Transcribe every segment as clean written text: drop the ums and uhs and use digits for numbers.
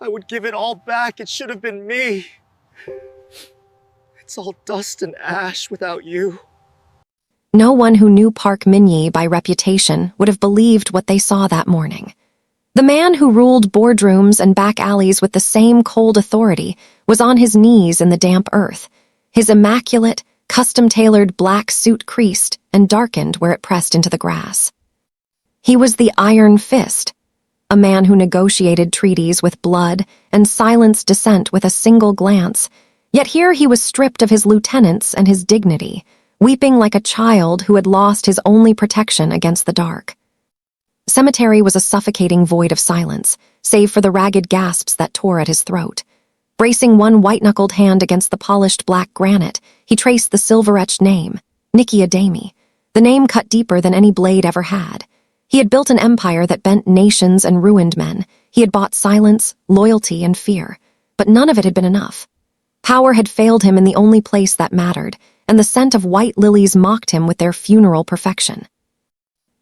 I would give it all back. It should have been me. It's all dust and ash without you. No one who knew Park Min-jae by reputation would have believed what they saw that morning. The man who ruled boardrooms and back alleys with the same cold authority was on his knees in the damp earth, his immaculate, custom-tailored black suit creased and darkened where it pressed into the grass. He was the Iron Fist, a man who negotiated treaties with blood and silenced dissent with a single glance, yet here he was stripped of his lieutenants and his dignity, weeping like a child who had lost his only protection against the dark. Cemetery was a suffocating void of silence, save for the ragged gasps that tore at his throat. Bracing one white-knuckled hand against the polished black granite, he traced the silver-etched name, Nikki Adeyemi. The name cut deeper than any blade ever had. He had built an empire that bent nations and ruined men. He had bought silence, loyalty, and fear. But none of it had been enough. Power had failed him in the only place that mattered, and the scent of white lilies mocked him with their funeral perfection.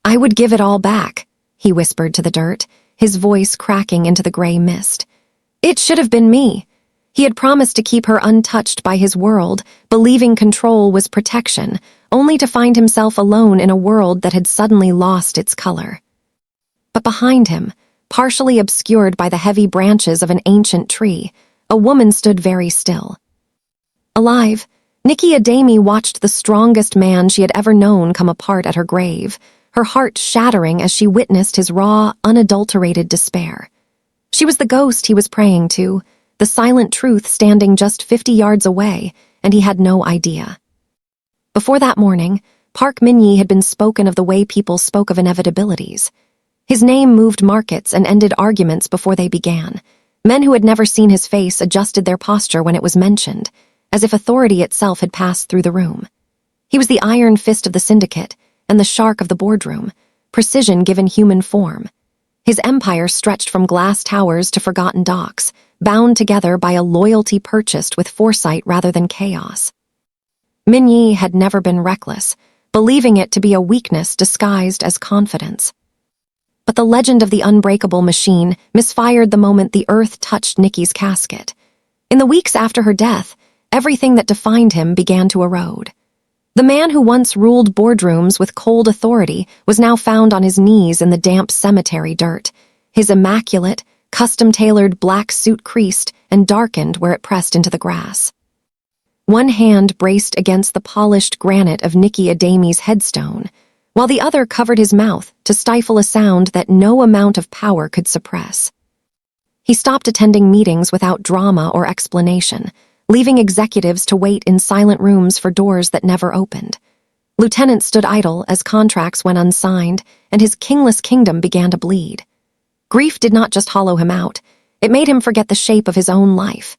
"I would give it all back," he whispered to the dirt, his voice cracking into the gray mist. It should have been me. He had promised to keep her untouched by his world, believing control was protection, only to find himself alone in a world that had suddenly lost its color. But behind him, partially obscured by the heavy branches of an ancient tree, a woman stood very still. Alive, Nikki Adeyemi watched the strongest man she had ever known come apart at her grave, her heart shattering as she witnessed his raw, unadulterated despair. She was the ghost he was praying to, the silent truth standing just 50 yards away, and he had no idea. Before that morning, Park Min-jae had been spoken of the way people spoke of inevitabilities. His name moved markets and ended arguments before they began. Men who had never seen his face adjusted their posture when it was mentioned, as if authority itself had passed through the room. He was the iron fist of the syndicate, and the shark of the boardroom, precision given human form. His empire stretched from glass towers to forgotten docks, bound together by a loyalty purchased with foresight rather than chaos. Min-jae had never been reckless, believing it to be a weakness disguised as confidence. But the legend of the unbreakable machine misfired the moment the earth touched Nikki's casket. In the weeks after her death, everything that defined him began to erode. The man who once ruled boardrooms with cold authority was now found on his knees in the damp cemetery dirt, his immaculate, custom-tailored black suit creased and darkened where it pressed into the grass. One hand braced against the polished granite of Nikki Adeyemi's headstone, while the other covered his mouth to stifle a sound that no amount of power could suppress. He stopped attending meetings without drama or explanation, leaving executives to wait in silent rooms for doors that never opened. Lieutenants stood idle as contracts went unsigned, and his kingless kingdom began to bleed. Grief did not just hollow him out, it made him forget the shape of his own life.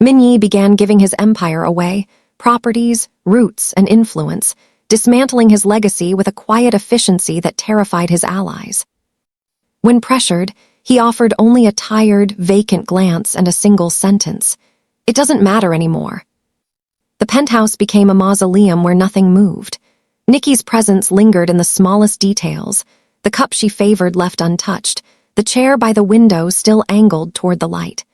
Min-jae began giving his empire away, properties, roots, and influence, dismantling his legacy with a quiet efficiency that terrified his allies. When pressured, he offered only a tired, vacant glance and a single sentence. It doesn't matter anymore. The penthouse became a mausoleum where nothing moved. Nikki's presence lingered in the smallest details, the cup she favored left untouched, the chair by the window still angled toward the light.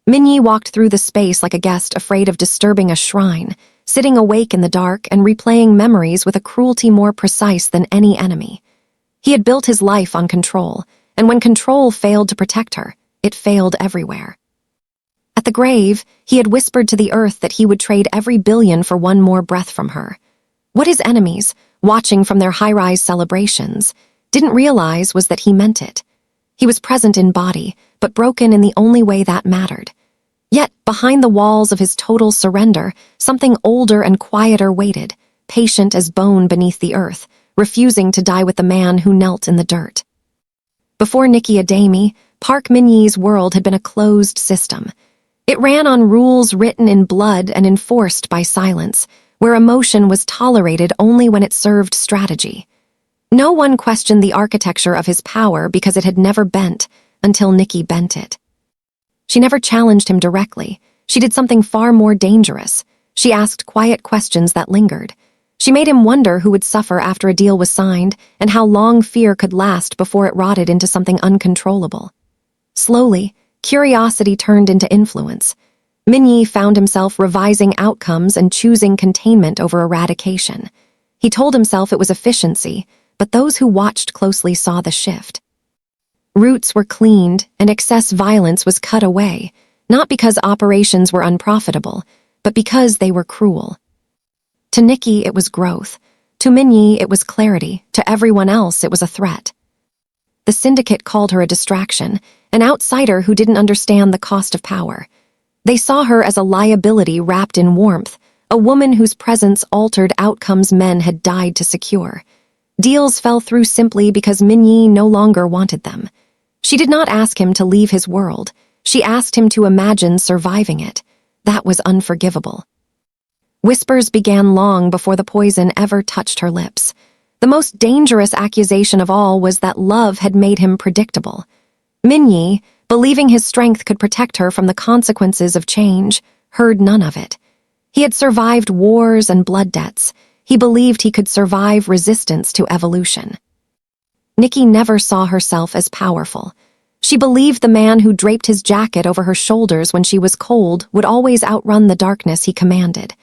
Min-jae walked through the space like a guest afraid of disturbing a shrine, sitting awake in the dark and replaying memories with a cruelty more precise than any enemy. He had built his life on control, and when control failed to protect her, it failed everywhere. At the grave, he had whispered to the earth that he would trade every billion for one more breath from her. What his enemies, watching from their high-rise celebrations, didn't realize was that he meant it. He was present in body, but broken in the only way that mattered. Yet, behind the walls of his total surrender, something older and quieter waited, patient as bone beneath the earth, refusing to die with the man who knelt in the dirt. Before Nikki Adeyemi, Park Min-jae's world had been a closed system. It ran on rules written in blood and enforced by silence, where emotion was tolerated only when it served strategy. No one questioned the architecture of his power because it had never bent until Nikki bent it. She never challenged him directly. She did something far more dangerous. She asked quiet questions that lingered. She made him wonder who would suffer after a deal was signed and how long fear could last before it rotted into something uncontrollable. Slowly, Curiosity turned into influence. Min-jae found himself revising outcomes and choosing containment over eradication. He told himself it was efficiency, but those who watched closely saw the shift. Roots were cleaned and excess violence was cut away, not because operations were unprofitable, but because they were cruel. To Nikki, it was growth. To Min-jae, it was clarity. To everyone else, it was a threat. The syndicate called her a distraction, an outsider who didn't understand the cost of power. They saw her as a liability wrapped in warmth, a woman whose presence altered outcomes men had died to secure. Deals fell through simply because Min-jae no longer wanted them. She did not ask him to leave his world. She asked him to imagine surviving it. That was unforgivable. Whispers began long before the poison ever touched her lips. The most dangerous accusation of all was that love had made him predictable. Min-jae, believing his strength could protect her from the consequences of change, heard none of it. He had survived wars and blood debts. He believed he could survive resistance to evolution. Nikki never saw herself as powerful. She believed the man who draped his jacket over her shoulders when she was cold would always outrun the darkness he commanded.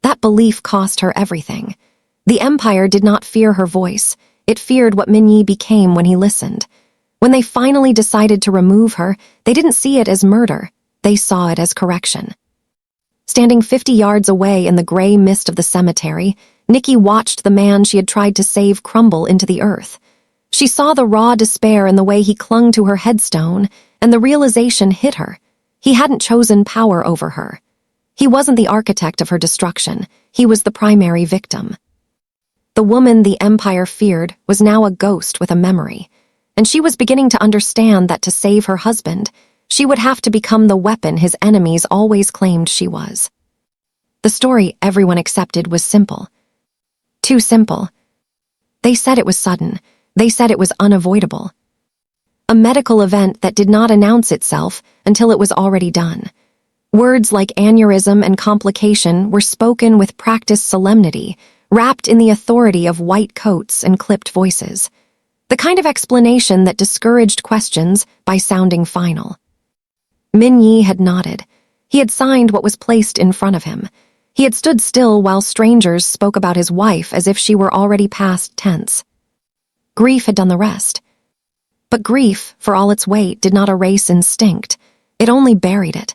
That belief cost her everything. The Empire did not fear her voice. It feared what Min-jae became when he listened. When they finally decided to remove her, they didn't see it as murder. They saw it as correction. Standing 50 yards away in the gray mist of the cemetery, Nikki watched the man she had tried to save crumble into the earth. She saw the raw despair in the way he clung to her headstone, and the realization hit her. He hadn't chosen power over her. He wasn't the architect of her destruction. He was the primary victim. The woman the Empire feared was now a ghost with a memory, and she was beginning to understand that to save her husband, she would have to become the weapon his enemies always claimed she was. The story everyone accepted was simple. Too simple. They said it was sudden. They said it was unavoidable. A medical event that did not announce itself until it was already done. Words like aneurysm and complication were spoken with practiced solemnity, wrapped in the authority of white coats and clipped voices. The kind of explanation that discouraged questions by sounding final. Min-jae had nodded. He had signed what was placed in front of him. He had stood still while strangers spoke about his wife as if she were already past tense. Grief had done the rest. But grief, for all its weight, did not erase instinct. It only buried it.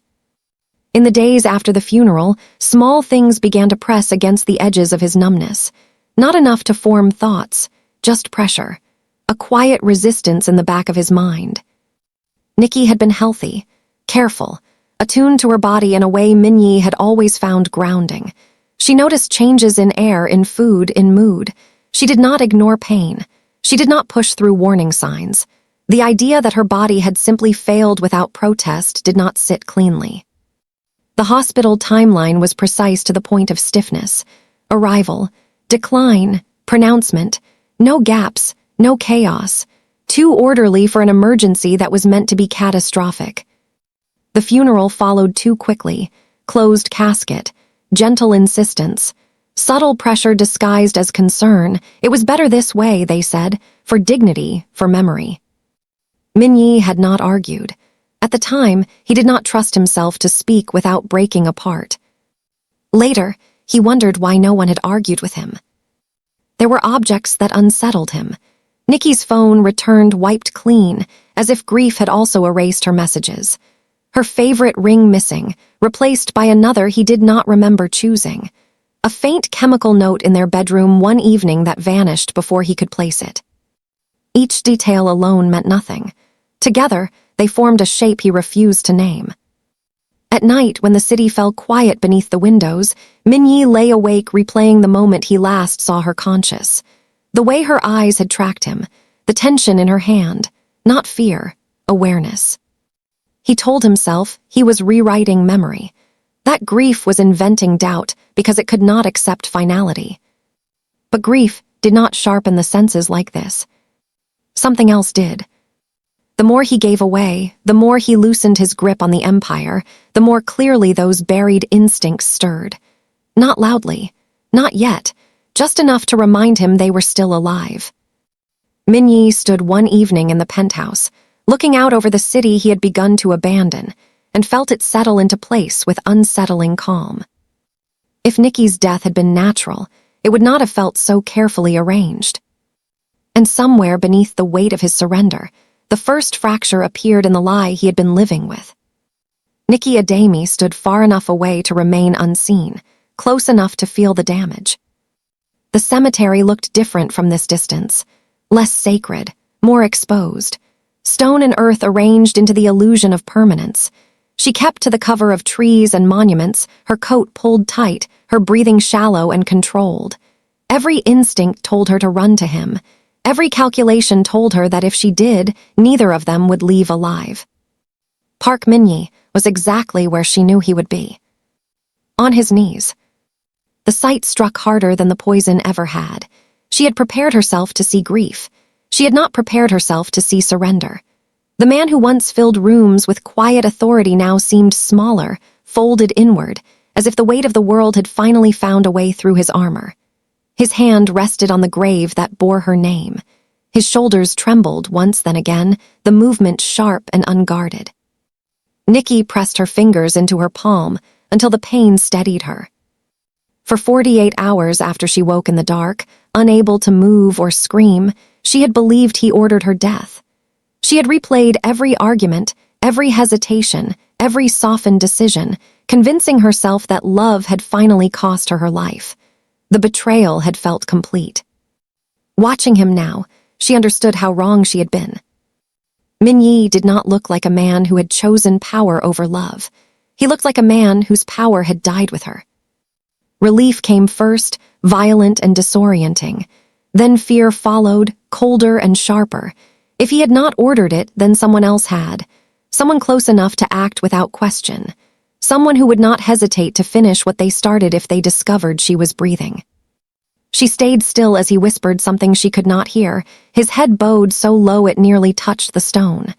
In the days after the funeral, small things began to press against the edges of his numbness. Not enough to form thoughts, just pressure. A quiet resistance in the back of his mind. Nikki had been healthy, careful, attuned to her body in a way Min-jae had always found grounding. She noticed changes in air, in food, in mood. She did not ignore pain. She did not push through warning signs. The idea that her body had simply failed without protest did not sit cleanly. The hospital timeline was precise to the point of stiffness. Arrival, decline, pronouncement, no gaps, no chaos. Too orderly for an emergency that was meant to be catastrophic. The funeral followed too quickly. Closed casket, gentle insistence, subtle pressure disguised as concern. It was better this way, they said, for dignity, for memory. Min-jae had not argued. At the time, he did not trust himself to speak without breaking apart. Later, he wondered why no one had argued with him. There were objects that unsettled him. Nikki's phone returned wiped clean, as if grief had also erased her messages. Her favorite ring missing, replaced by another he did not remember choosing. A faint chemical note in their bedroom one evening that vanished before he could place it. Each detail alone meant nothing. Together, they formed a shape he refused to name. At night, when the city fell quiet beneath the windows, Min-jae lay awake replaying the moment he last saw her conscious. The way her eyes had tracked him, the tension in her hand, not fear, awareness. He told himself he was rewriting memory. That grief was inventing doubt because it could not accept finality. But grief did not sharpen the senses like this. Something else did. The more he gave away, the more he loosened his grip on the Empire, the more clearly those buried instincts stirred. Not loudly, not yet, just enough to remind him they were still alive. Min-jae stood one evening in the penthouse, looking out over the city he had begun to abandon, and felt it settle into place with unsettling calm. If Nikki's death had been natural, it would not have felt so carefully arranged. And somewhere beneath the weight of his surrender, the first fracture appeared in the lie he had been living with. Nikki Adeyemi stood far enough away to remain unseen, close enough to feel the damage. The cemetery looked different from this distance, less sacred, more exposed, stone and earth arranged into the illusion of permanence. She kept to the cover of trees and monuments, her coat pulled tight, her breathing shallow and controlled. Every instinct told her to run to him. Every calculation told her that if she did, neither of them would leave alive. Park Min-jae was exactly where she knew he would be. On his knees. The sight struck harder than the poison ever had. She had prepared herself to see grief. She had not prepared herself to see surrender. The man who once filled rooms with quiet authority now seemed smaller, folded inward, as if the weight of the world had finally found a way through his armor. His hand rested on the grave that bore her name. His shoulders trembled once then again, the movement sharp and unguarded. Nikki pressed her fingers into her palm until the pain steadied her. For 48 hours after she woke in the dark, unable to move or scream, she had believed he ordered her death. She had replayed every argument, every hesitation, every softened decision, convincing herself that love had finally cost her life. The betrayal had felt complete. Watching him now, she understood how wrong she had been. Min-jae did not look like a man who had chosen power over love. He looked like a man whose power had died with her. Relief came first, violent and disorienting. Then fear followed, colder and sharper. If he had not ordered it, then someone else had. Someone close enough to act without question. Someone who would not hesitate to finish what they started if they discovered she was breathing. She stayed still as he whispered something she could not hear, his head bowed so low it nearly touched the stone.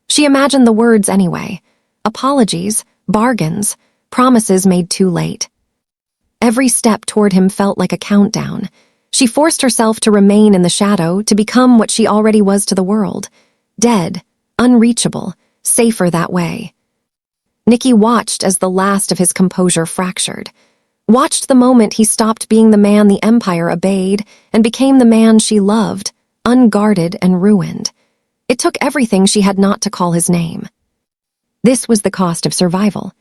She imagined the words anyway. Apologies, bargains, promises made too late. Every step toward him felt like a countdown. She forced herself to remain in the shadow, to become what she already was to the world. Dead, unreachable, safer that way. Nikki watched as the last of his composure fractured. Watched the moment he stopped being the man the Empire obeyed and became the man she loved, unguarded and ruined. It took everything she had not to call his name. This was the cost of survival.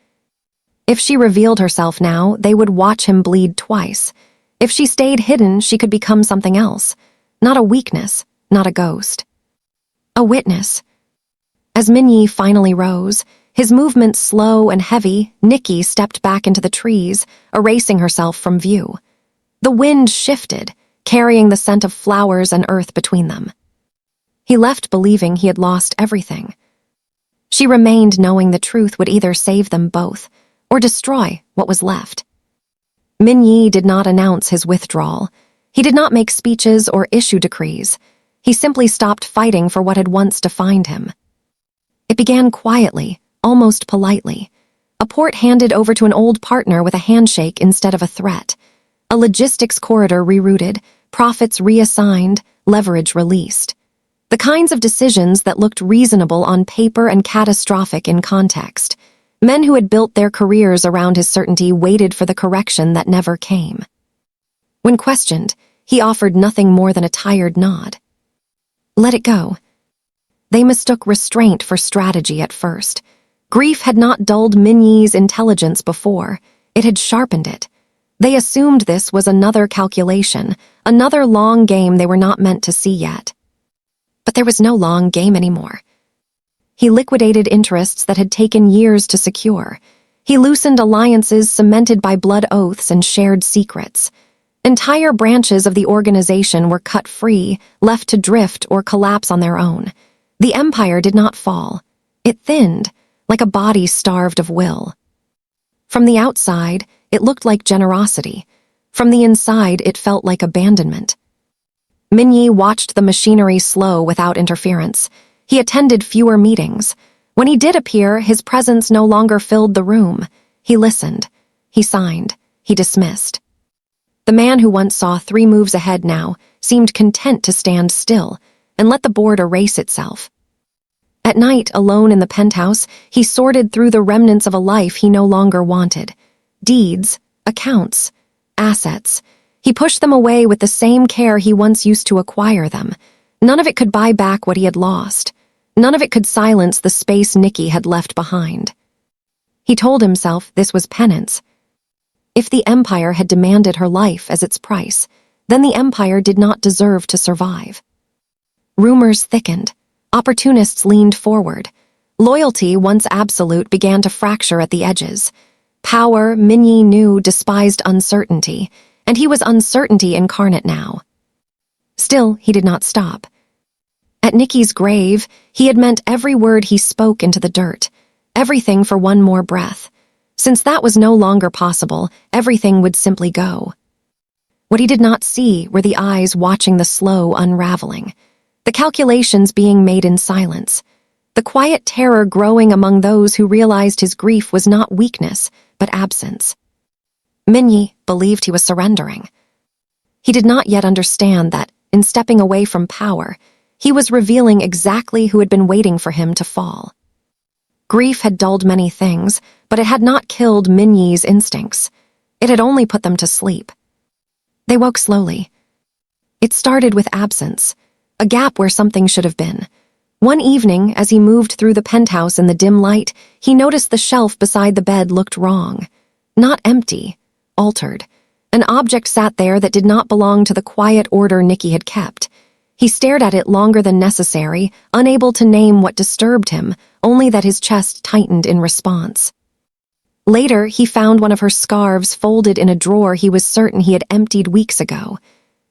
If she revealed herself now, they would watch him bleed twice. If she stayed hidden, she could become something else. Not a weakness, not a ghost. A witness. As Min-jae finally rose, his movements slow and heavy, Nikki stepped back into the trees, erasing herself from view. The wind shifted, carrying the scent of flowers and earth between them. He left believing he had lost everything. She remained knowing the truth would either save them both, or destroy what was left. Min-jae did not announce his withdrawal. He did not make speeches or issue decrees. He simply stopped fighting for what had once defined him. It began quietly, almost politely. A port handed over to an old partner with a handshake instead of a threat. A logistics corridor rerouted, profits reassigned, leverage released. The kinds of decisions that looked reasonable on paper and catastrophic in context. Men who had built their careers around his certainty waited for the correction that never came. When questioned, he offered nothing more than a tired nod. Let it go. They mistook restraint for strategy at first. Grief had not dulled Min-jae's intelligence before. It had sharpened it. They assumed this was another calculation, another long game they were not meant to see yet. But there was no long game anymore. He liquidated interests that had taken years to secure. He loosened alliances cemented by blood oaths and shared secrets. Entire branches of the organization were cut free, left to drift or collapse on their own. The empire did not fall. It thinned, like a body starved of will. From the outside, it looked like generosity. From the inside, it felt like abandonment. Min-jae watched the machinery slow without interference. He attended fewer meetings. When he did appear, his presence no longer filled the room. He listened. He signed. He dismissed. The man who once saw 3 moves ahead now seemed content to stand still and let the board erase itself. At night, alone in the penthouse, he sorted through the remnants of a life he no longer wanted. Deeds, accounts, assets. He pushed them away with the same care he once used to acquire them. None of it could buy back what he had lost. None of it could silence the space Nikki had left behind. He told himself this was penance. If the Empire had demanded her life as its price, then the Empire did not deserve to survive. Rumors thickened. Opportunists leaned forward. Loyalty, once absolute, began to fracture at the edges. Power, Min-jae knew, despised uncertainty, and he was uncertainty incarnate now. Still, he did not stop. At Nikki's grave, he had meant every word he spoke into the dirt, everything for one more breath. Since that was no longer possible, everything would simply go. What he did not see were the eyes watching the slow unraveling, the calculations being made in silence, the quiet terror growing among those who realized his grief was not weakness, but absence. Min-jae believed he was surrendering. He did not yet understand that, in stepping away from power, he was revealing exactly who had been waiting for him to fall. Grief had dulled many things, but it had not killed Min-jae's instincts. It had only put them to sleep. They woke slowly. It started with absence, a gap where something should have been. One evening, as he moved through the penthouse in the dim light, he noticed the shelf beside the bed looked wrong. Not empty, altered. An object sat there that did not belong to the quiet order Nikki had kept. He stared at it longer than necessary, unable to name what disturbed him, only that his chest tightened in response. Later, he found one of her scarves folded in a drawer he was certain he had emptied weeks ago.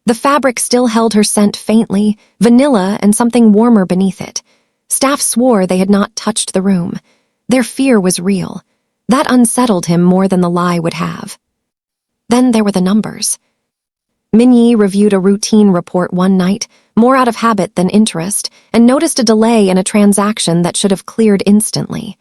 The fabric still held her scent faintly, vanilla and something warmer beneath it. Staff swore they had not touched the room. Their fear was real. That unsettled him more than the lie would have. Then there were the numbers. Min-jae reviewed a routine report one night, more out of habit than interest, and noticed a delay in a transaction that should have cleared instantly.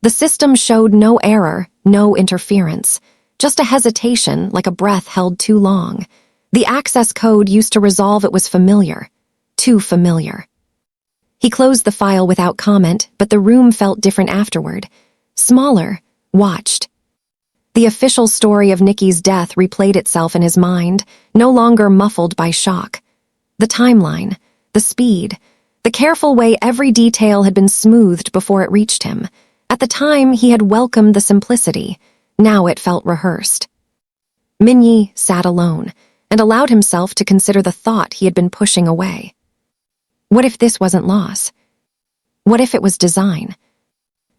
The system showed no error, no interference, just a hesitation like a breath held too long. The access code used to resolve it was familiar, too familiar. He closed the file without comment, but the room felt different afterward. Smaller, watched. The official story of Nikki's death replayed itself in his mind, no longer muffled by shock. The timeline, the speed, the careful way every detail had been smoothed before it reached him. At the time, he had welcomed the simplicity. Now it felt rehearsed. Min-jae sat alone and allowed himself to consider the thought he had been pushing away. What if this wasn't loss? What if it was design?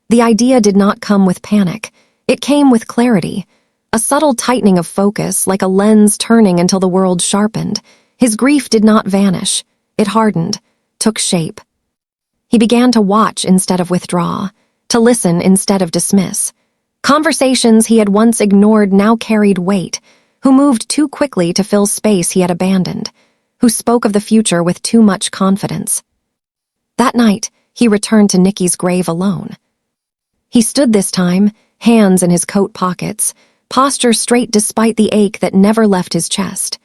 The idea did not come with panic. It came with clarity, a subtle tightening of focus like a lens turning until the world sharpened. His grief did not vanish. It hardened, took shape. He began to watch instead of withdraw, to listen instead of dismiss. Conversations he had once ignored now carried weight, who moved too quickly to fill space he had abandoned, who spoke of the future with too much confidence. That night, he returned to Nikki's grave alone. He stood this time, hands in his coat pockets, posture straight despite the ache that never left his chest.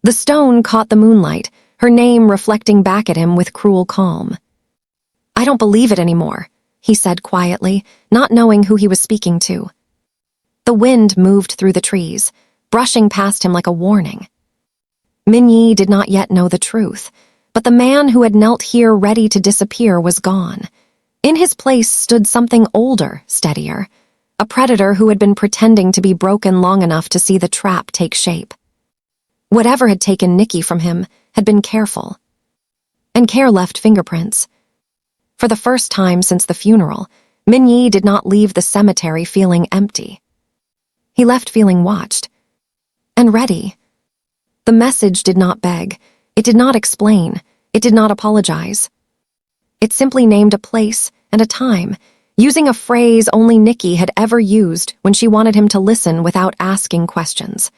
The stone caught the moonlight, her name reflecting back at him with cruel calm. "I don't believe it anymore," he said quietly, not knowing who he was speaking to. The wind moved through the trees, brushing past him like a warning. Min-jae did not yet know the truth, but the man who had knelt here ready to disappear was gone. In his place stood something older, steadier, a predator who had been pretending to be broken long enough to see the trap take shape. Whatever had taken Nikki from him had been careful. And care left fingerprints. For the first time since the funeral, Min-jae did not leave the cemetery feeling empty. He left feeling watched. And ready. The message did not beg, it did not explain, it did not apologize. It simply named a place and a time, using a phrase only Nikki had ever used when she wanted him to listen without asking questions.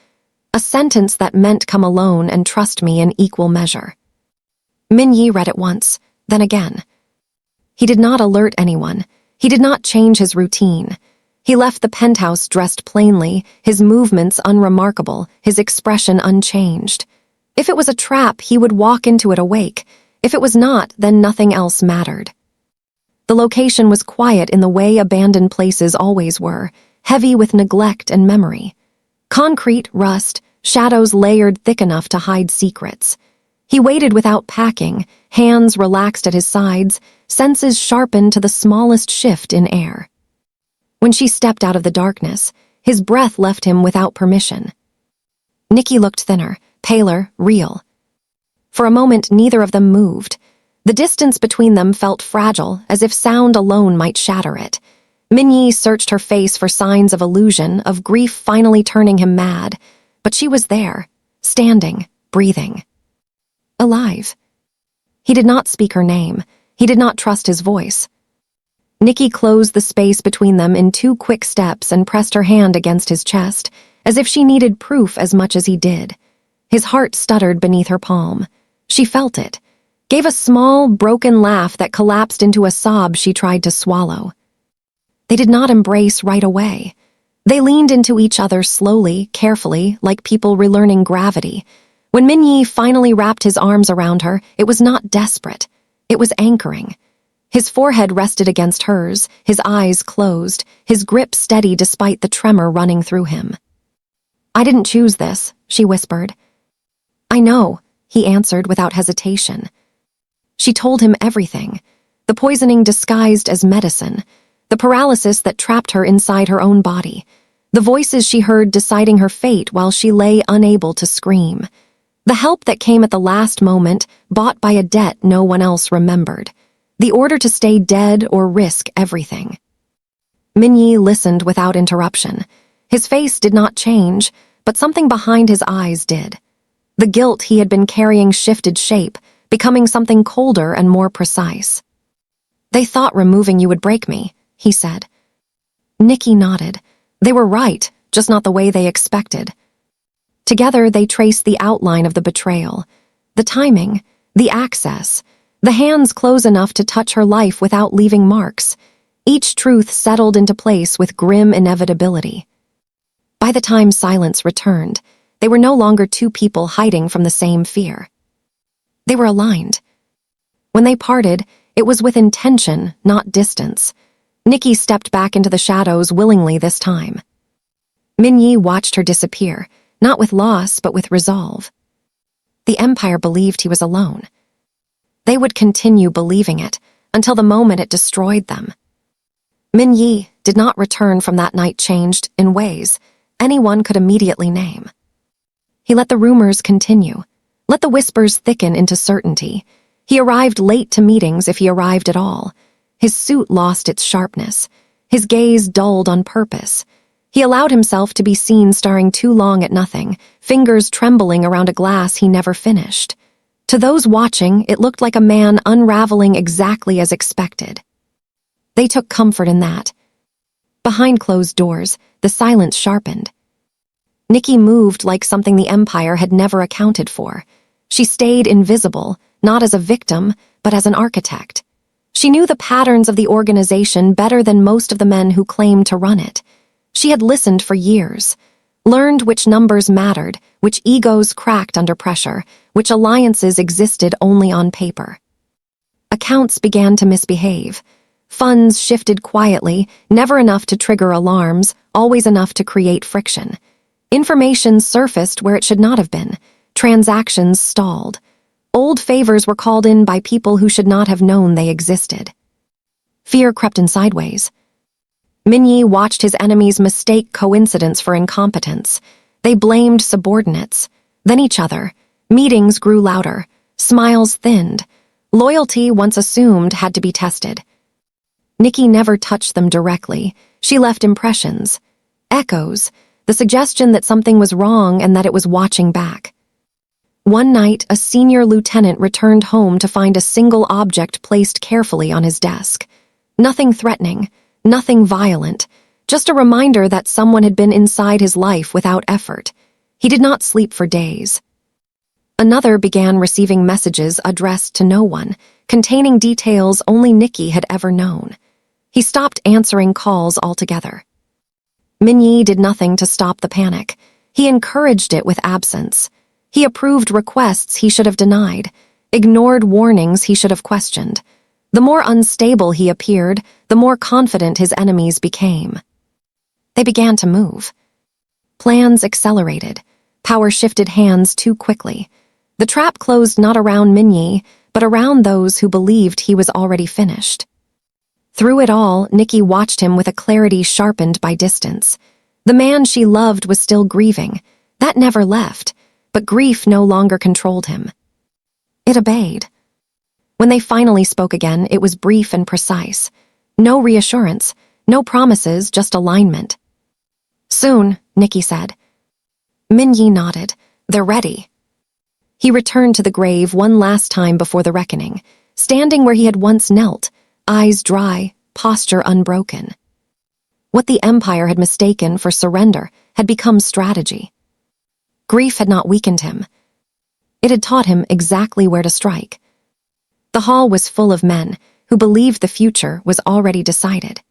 A sentence that meant come alone and trust me in equal measure. Min-jae read it once, then again. He did not alert anyone. He did not change his routine. He left the penthouse dressed plainly, his movements unremarkable, his expression unchanged. If it was a trap, he would walk into it awake. If it was not, then nothing else mattered. The location was quiet in the way abandoned places always were, heavy with neglect and memory. Concrete, rust, shadows layered thick enough to hide secrets. He waited without packing, hands relaxed at his sides, senses sharpened to the smallest shift in air. When she stepped out of the darkness, his breath left him without permission. Nikki looked thinner, paler, real. For a moment, neither of them moved. The distance between them felt fragile, as if sound alone might shatter it. Min-jae searched her face for signs of illusion, of grief finally turning him mad. But she was there, standing, breathing. Alive. He did not speak her name. He did not trust his voice. Nikki closed the space between them in 2 quick steps and pressed her hand against his chest, as if she needed proof as much as he did. His heart stuttered beneath her palm. She felt it, gave a small, broken laugh that collapsed into a sob she tried to swallow. They did not embrace right away. They leaned into each other slowly, carefully, like people relearning gravity. When Min-jae finally wrapped his arms around her, it was not desperate. It was anchoring. His forehead rested against hers, his eyes closed, his grip steady despite the tremor running through him. "I didn't choose this," she whispered. "I know," he answered without hesitation. She told him everything. The poisoning disguised as medicine, the paralysis that trapped her inside her own body, the voices she heard deciding her fate while she lay unable to scream, the help that came at the last moment, bought by a debt no one else remembered, the order to stay dead or risk everything. Min-jae listened without interruption. His face did not change, but something behind his eyes did. The guilt he had been carrying shifted shape, becoming something colder and more precise. "They thought removing you would break me," he said. Nikki nodded. They were right, just not the way they expected. Together they traced the outline of the betrayal, the timing, the access, the hands close enough to touch her life without leaving marks. Each truth settled into place with grim inevitability. By the time silence returned, they were no longer 2 people hiding from the same fear. They were aligned. When they parted, it was with intention, not distance. Nikki stepped back into the shadows willingly this time. Min-jae watched her disappear, not with loss but with resolve. The Empire believed he was alone. They would continue believing it until the moment it destroyed them. Min-jae did not return from that night changed in ways anyone could immediately name. He let the rumors continue, let the whispers thicken into certainty. He arrived late to meetings if he arrived at all. His suit lost its sharpness. His gaze dulled on purpose. He allowed himself to be seen staring too long at nothing, fingers trembling around a glass he never finished. To those watching, it looked like a man unraveling exactly as expected. They took comfort in that. Behind closed doors, the silence sharpened. Nikki moved like something the Empire had never accounted for. She stayed invisible, not as a victim, but as an architect. She knew the patterns of the organization better than most of the men who claimed to run it. She had listened for years, learned which numbers mattered, which egos cracked under pressure, which alliances existed only on paper. Accounts began to misbehave. Funds shifted quietly, never enough to trigger alarms, always enough to create friction. Information surfaced where it should not have been. Transactions stalled. Old favors were called in by people who should not have known they existed. Fear crept in sideways. Min-jae watched his enemies mistake coincidence for incompetence. They blamed subordinates, then each other. Meetings grew louder. Smiles thinned. Loyalty, once assumed, had to be tested. Nikki never touched them directly. She left impressions. Echoes. The suggestion that something was wrong and that it was watching back. One night, a senior lieutenant returned home to find a single object placed carefully on his desk. Nothing threatening, nothing violent, just a reminder that someone had been inside his life without effort. He did not sleep for days. Another began receiving messages addressed to no one, containing details only Nikki had ever known. He stopped answering calls altogether. Min-jae did nothing to stop the panic. He encouraged it with absence. He approved requests he should have denied, ignored warnings he should have questioned. The more unstable he appeared, the more confident his enemies became. They began to move. Plans accelerated. Power shifted hands too quickly. The trap closed not around Min-jae, but around those who believed he was already finished. Through it all, Nikki watched him with a clarity sharpened by distance. The man she loved was still grieving. That never left, but grief no longer controlled him. It obeyed. When they finally spoke again, it was brief and precise. No reassurance, no promises, just alignment. "Soon," Nikki said. Min-jae nodded. "They're ready." He returned to the grave one last time before the reckoning, standing where he had once knelt, eyes dry, posture unbroken. What the Empire had mistaken for surrender had become strategy. Grief had not weakened him. It had taught him exactly where to strike. The hall was full of men who believed the future was already decided.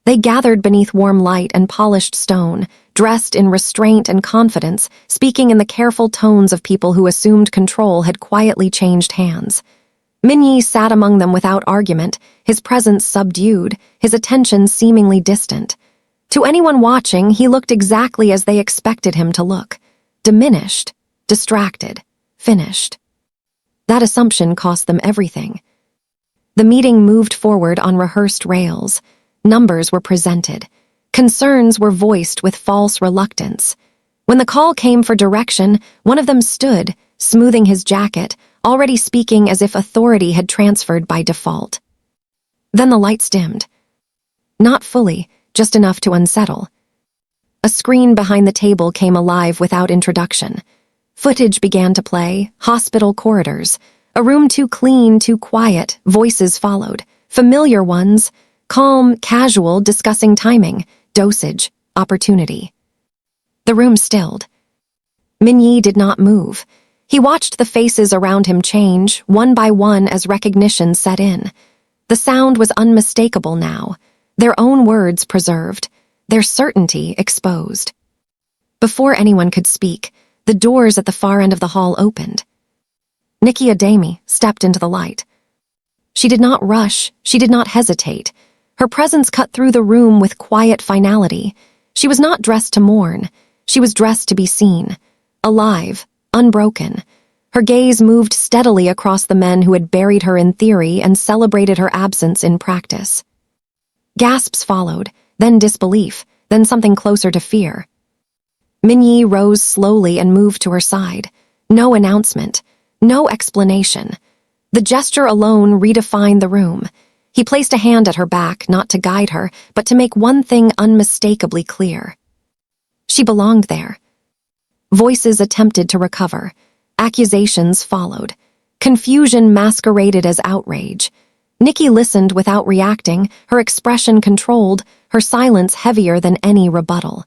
They gathered beneath warm light and polished stone, dressed in restraint and confidence, speaking in the careful tones of people who assumed control had quietly changed hands. Min-jae sat among them without argument, his presence subdued, his attention seemingly distant. To anyone watching, he looked exactly as they expected him to look: diminished, distracted, finished. That assumption cost them everything. The meeting moved forward on rehearsed rails. Numbers were presented. Concerns were voiced with false reluctance. When the call came for direction, one of them stood, smoothing his jacket, already speaking as if authority had transferred by default. Then the lights dimmed. Not fully, just enough to unsettle. A screen behind the table came alive without introduction. Footage began to play, hospital corridors. A room too clean, too quiet, voices followed. Familiar ones, calm, casual, discussing timing, dosage, opportunity. The room stilled. Min-jae did not move. He watched the faces around him change, one by one, as recognition set in. The sound was unmistakable now, their own words preserved, their certainty exposed. Before anyone could speak, the doors at the far end of the hall opened. Nikki Adeyemi stepped into the light. She did not rush, she did not hesitate. Her presence cut through the room with quiet finality. She was not dressed to mourn. She was dressed to be seen. Alive, unbroken. Her gaze moved steadily across the men who had buried her in theory and celebrated her absence in practice. Gasps followed, then disbelief, then something closer to fear. Min-jae rose slowly and moved to her side. No announcement, no explanation. The gesture alone redefined the room. He placed a hand at her back, not to guide her, but to make one thing unmistakably clear. She belonged there. Voices attempted to recover. Accusations followed. Confusion masqueraded as outrage. Nikki listened without reacting, her expression controlled, her silence heavier than any rebuttal.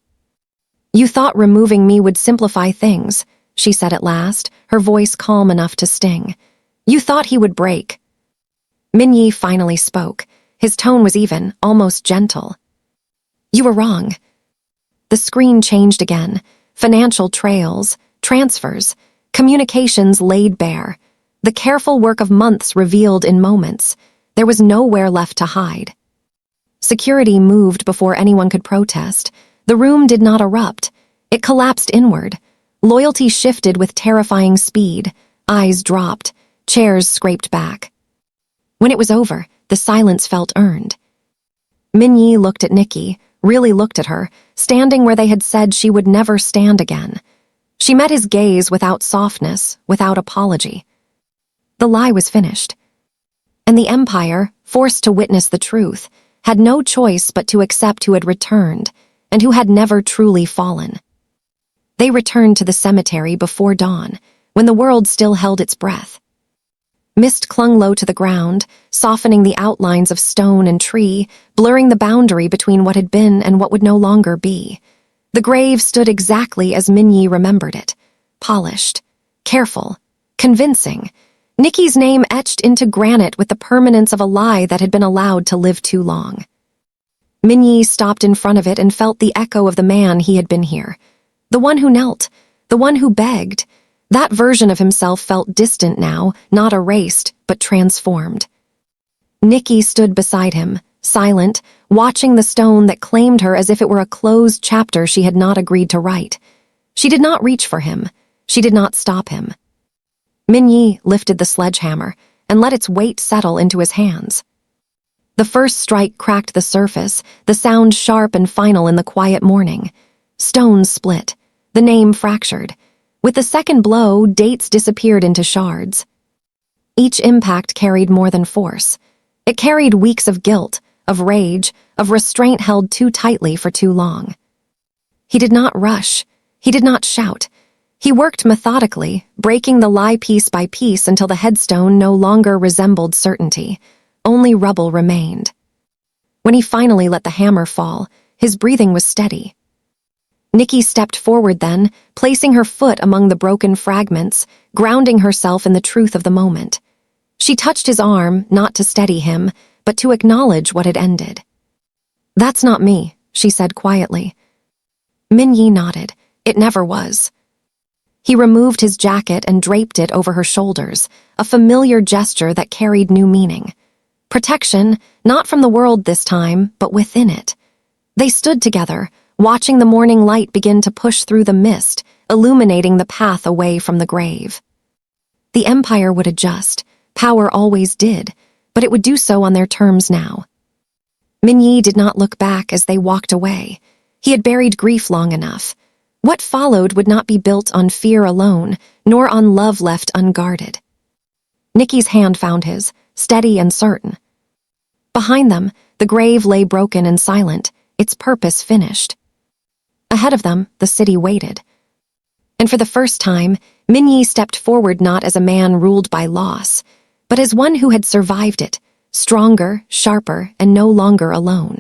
"You thought removing me would simplify things," she said at last, her voice calm enough to sting. "You thought he would break." Min-jae finally spoke. His tone was even, almost gentle. "You were wrong." The screen changed again. Financial trails, transfers, communications laid bare. The careful work of months revealed in moments. There was nowhere left to hide. Security moved before anyone could protest. The room did not erupt. It collapsed inward. Loyalty shifted with terrifying speed. Eyes dropped. Chairs scraped back. When it was over, the silence felt earned. Min-jae looked at Nikki, really looked at her, standing where they had said she would never stand again. She met his gaze without softness, without apology. The lie was finished. And the Empire, forced to witness the truth, had no choice but to accept who had returned, and who had never truly fallen. They returned to the cemetery before dawn, when the world still held its breath. Mist clung low to the ground, softening the outlines of stone and tree, blurring the boundary between what had been and what would no longer be. The grave stood exactly as Min-jae remembered it, polished, careful, convincing, Nikki's name etched into granite with the permanence of a lie that had been allowed to live too long. Min-jae stopped in front of it and felt the echo of the man he had been here. The one who knelt, the one who begged. That version of himself felt distant now, not erased, but transformed. Nikki stood beside him, silent, watching the stone that claimed her as if it were a closed chapter she had not agreed to write. She did not reach for him. She did not stop him. Min-jae lifted the sledgehammer and let its weight settle into his hands. The first strike cracked the surface, the sound sharp and final in the quiet morning. Stones split, the name fractured. With the second blow, dates disappeared into shards. Each impact carried more than force. It carried weeks of guilt, of rage, of restraint held too tightly for too long. He did not rush. He did not shout. He worked methodically, breaking the lie piece by piece until the headstone no longer resembled certainty. Only rubble remained. When he finally let the hammer fall, his breathing was steady. Nikki stepped forward then, placing her foot among the broken fragments, grounding herself in the truth of the moment. She touched his arm, not to steady him, but to acknowledge what had ended. "That's not me," she said quietly. Min-jae nodded. It never was. He removed his jacket and draped it over her shoulders, a familiar gesture that carried new meaning. Protection, not from the world this time, but within it. They stood together, watching the morning light begin to push through the mist, illuminating the path away from the grave. The Empire would adjust. Power always did, but it would do so on their terms now. Min-jae did not look back as they walked away. He had buried grief long enough. What followed would not be built on fear alone, nor on love left unguarded. Nikki's hand found his, steady and certain. Behind them, the grave lay broken and silent, its purpose finished. Ahead of them, the city waited. And for the first time, Min-jae stepped forward not as a man ruled by loss, but as one who had survived it, stronger, sharper, and no longer alone.